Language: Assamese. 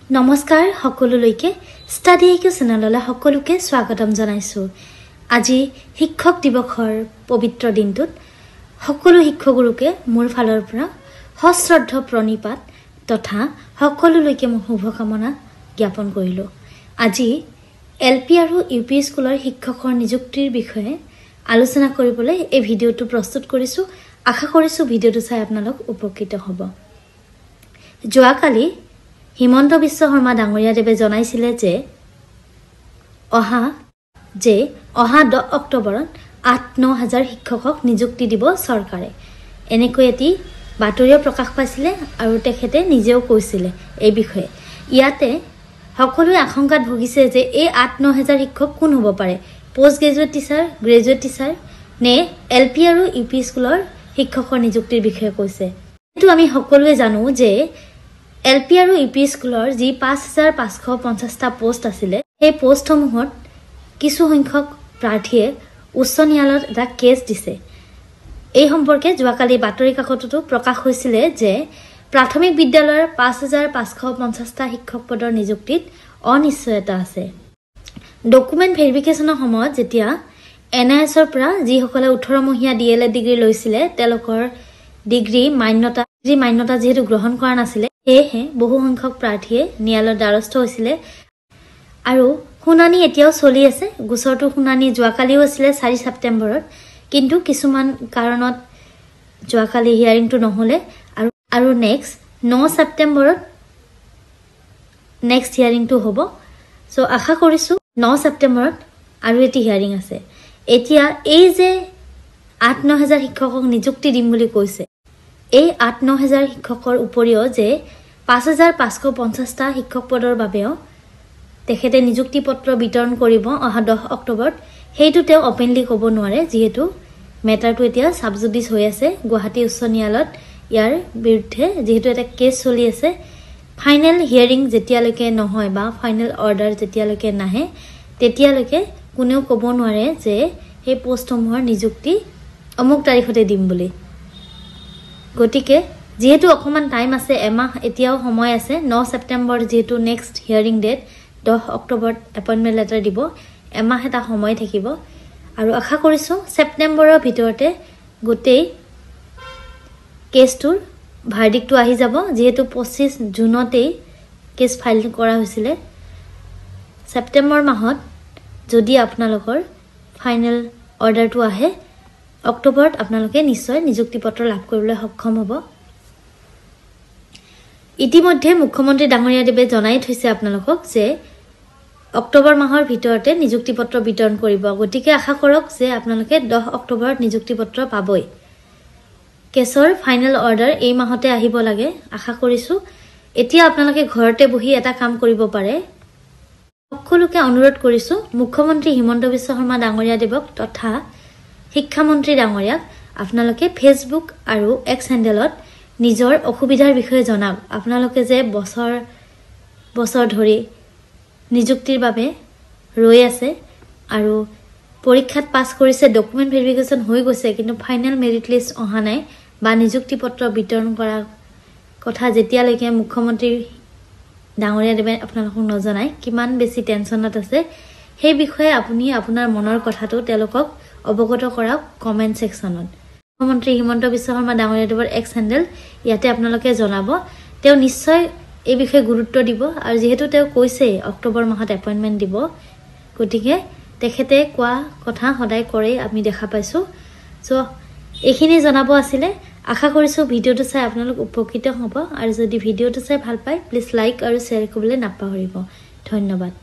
নমস্কাৰ সকলোলৈকে ষ্টাডি আইকিউ চেনেললৈ সকলোকে স্বাগতম জনাইছো। আজি শিক্ষক দিৱসৰ পবিত্ৰ দিনটোত সকলো শিক্ষকগুৰুকে মোৰ ফালৰ পৰা সশ্ৰদ্ধ প্ৰণিপাত তথা সকলোলৈকে মোৰ শুভকামনা জ্ঞাপন কৰিলো। আজি এলপি আৰু ইউপি স্কুলৰ শিক্ষকৰ নিযুক্তিৰ বিষয়ে আলোচনা কৰিবলৈ এই ভিডিঅটো প্ৰস্তুত কৰিছো। আশা কৰিছো ভিডিঅটো চাই আপোনালোক উপকৃত হ'ব। যোৱাকালি হিমন্ত বিশ্ব শৰ্মা ডাঙৰীয়াদেৱে জনাইছিলে যে অহা 10 অক্টোবৰত 8-9 শিক্ষকক নিযুক্তি দিব চৰকাৰে। এনেকৈ এটি বাতৰিও প্ৰকাশ পাইছিলে আৰু তেখেতে নিজেও কৈছিলে এই বিষয়ে। ইয়াতে সকলোৱে আশংকাত ভুগিছে যে এই 8-9 শিক্ষক কোন হ'ব পাৰে, post graduate teacher, graduate teacher নে এলপি আৰু ইউপি স্কুলৰ শিক্ষকৰ নিযুক্তিৰ বিষয়ে কৈছে। কিন্তু আমি সকলোৱে জানো যে এলপি আৰু ইউপি স্কুলৰ যি 5550টা পোষ্ট আছিলে, সেই পোষ্টসমূহত কিছু সংখ্যক প্ৰাৰ্থীয়ে উচ্চ ন্যায়ালয়ত এটা কেছ দিছে। এই সম্পৰ্কে যোৱাকালি বাতৰি কাকততো প্ৰকাশ হৈছিলে যে প্ৰাথমিক বিদ্যালয়ৰ 5550টা শিক্ষক পদৰ নিযুক্তিত অনিশ্চয়তা আছে। ডকুমেণ্ট ভেৰিফিকেশ্যনৰ সময়ত যেতিয়া NISৰ পৰা যিসকলে 18 মহীয়া DLED ডিগ্ৰী লৈছিলে তেওঁলোকৰ ডিগ্ৰী মান্যতা যিহেতু গ্ৰহণ কৰা নাছিলে, সেয়েহে বহু সংখ্যক প্ৰাৰ্থীয়ে ন্যায়ালয়ৰ দ্বাৰস্থ হৈছিলে আৰু শুনানি এতিয়াও চলি আছে। গোচৰটো শুনানি যোৱাকালিও আছিলে 4 ছেপ্টেম্বৰত, কিন্তু কিছুমান কাৰণত যোৱাকালি হিয়াৰিংটো নহ'লে আৰু নেক্সট 9 ছেপ্টেম্বৰত নেক্সট হিয়াৰিংটো হ'ব। চ' আশা কৰিছোঁ 9 ছেপ্টেম্বৰত আৰু এটি হিয়াৰিং আছে। এতিয়া এই যে 8-9 শিক্ষকক নিযুক্তি দিম বুলি কৈছে, এই 8-9 শিক্ষকৰ উপৰিও যে 5550টা শিক্ষক পদৰ বাবেও তেখেতে নিযুক্তি পত্ৰ বিতৰণ কৰিব অহা 10 অক্টোবৰত, সেইটো তেওঁ অপেনলি ক'ব নোৱাৰে, যিহেতু মেটাৰটো এতিয়া ছাবজুডিচ হৈ আছে গুৱাহাটী উচ্চ ন্যায়ালয়ত। ইয়াৰ বিৰুদ্ধে যিহেতু এটা কেছ চলি আছে, ফাইনেল হিয়াৰিং যেতিয়ালৈকে নহয় বা ফাইনেল অৰ্ডাৰ যেতিয়ালৈকে নাহে তেতিয়ালৈকে কোনেও ক'ব নোৱাৰে যে সেই পোষ্টসমূহৰ নিযুক্তি অমুক তাৰিখতে দিম বুলি। গতিকে যিহেতু অকণমান টাইম আছে, এমাহ এতিয়াও সময় আছে। 9 ছেপ্টেম্বৰ যিহেতু নেক্সট হিয়াৰিং ডেট, 10 অক্টোবৰত এপইণ্টমেণ্ট লেটাৰ দিব, এমাহ এটা সময় থাকিব আৰু আশা কৰিছোঁ ছেপ্টেম্বৰৰ ভিতৰতে গোটেই কেছটোৰ ভাৰ্ডিকটো আহি যাব। যিহেতু 25 জুনতেই কেছ ফাইল কৰা হৈছিলে, ছেপ্টেম্বৰ মাহত যদি আপোনালোকৰ ফাইনেল অৰ্ডাৰটো আহে, অক্টোবৰত আপোনালোকে নিশ্চয় নিযুক্তি পত্ৰ লাভ কৰিবলৈ সক্ষম হ'ব। ইতিমধ্যে মুখ্যমন্ত্ৰী ডাঙৰীয়াদেৱে জনাই থৈছে আপোনালোকক যে অক্টোবৰ মাহৰ ভিতৰতে নিযুক্তি পত্ৰ বিতৰণ কৰিব। গতিকে আশা কৰক যে আপোনালোকে 10 অক্টোবৰত নিযুক্তি পত্ৰ পাবই। কেছৰ ফাইনেল অৰ্ডাৰ এই মাহতে আহিব লাগে আশা কৰিছোঁ। এতিয়া আপোনালোকে ঘৰতে বহি এটা কাম কৰিব পাৰে। সকলোকে অনুৰোধ কৰিছোঁ, মুখ্যমন্ত্ৰী হিমন্ত বিশ্ব শৰ্মা ডাঙৰীয়াদেৱক তথা শিক্ষামন্ত্ৰী ডাঙৰীয়াক আপোনালোকে ফেচবুক আৰু এক্স হেণ্ডেলত নিজৰ অসুবিধাৰ বিষয়ে জনাওক। আপোনালোকে যে বছৰ ধৰি নিযুক্তিৰ বাবে ৰৈ আছে আৰু পৰীক্ষাত পাছ কৰিছে, ডকুমেণ্ট ভেৰিফিকেশ্যন হৈ গৈছে, কিন্তু ফাইনেল মেৰিট লিষ্ট অহা নাই বা নিযুক্তি পত্ৰ বিতৰণ কৰাৰ কথা যেতিয়ালৈকে মুখ্যমন্ত্ৰী ডাঙৰীয়াদেৱে আপোনালোকক নজনায় কিমান বেছি টেনশ্যনত আছে, সেই বিষয়ে আপুনি আপোনাৰ মনৰ কথাটো তেওঁলোকক অৱগত কৰাওক কমেণ্ট ছেকশ্যনত। মুখ্যমন্ত্ৰী হিমন্ত বিশ্ব শৰ্মা ডাঙৰীয়াদেৱৰ এক্স হেণ্ডেল, ইয়াতে আপোনালোকে জনাব। তেওঁ নিশ্চয় এই বিষয়ে গুৰুত্ব দিব আৰু যিহেতু তেওঁ কৈছে অক্টোবৰ মাহত এপইণ্টমেণ্ট দিব, গতিকে তেখেতে কোৱা কথা সদায় কৰেই আমি দেখা পাইছোঁ। চ' এইখিনি জনাব আছিলে। আশা কৰিছোঁ ভিডিঅ'টো চাই আপোনালোক উপকৃত হ'ব আৰু যদি ভিডিঅ'টো চাই ভাল পায় প্লিজ লাইক আৰু শ্বেয়াৰ কৰিবলৈ নাপাহৰিব। ধন্যবাদ।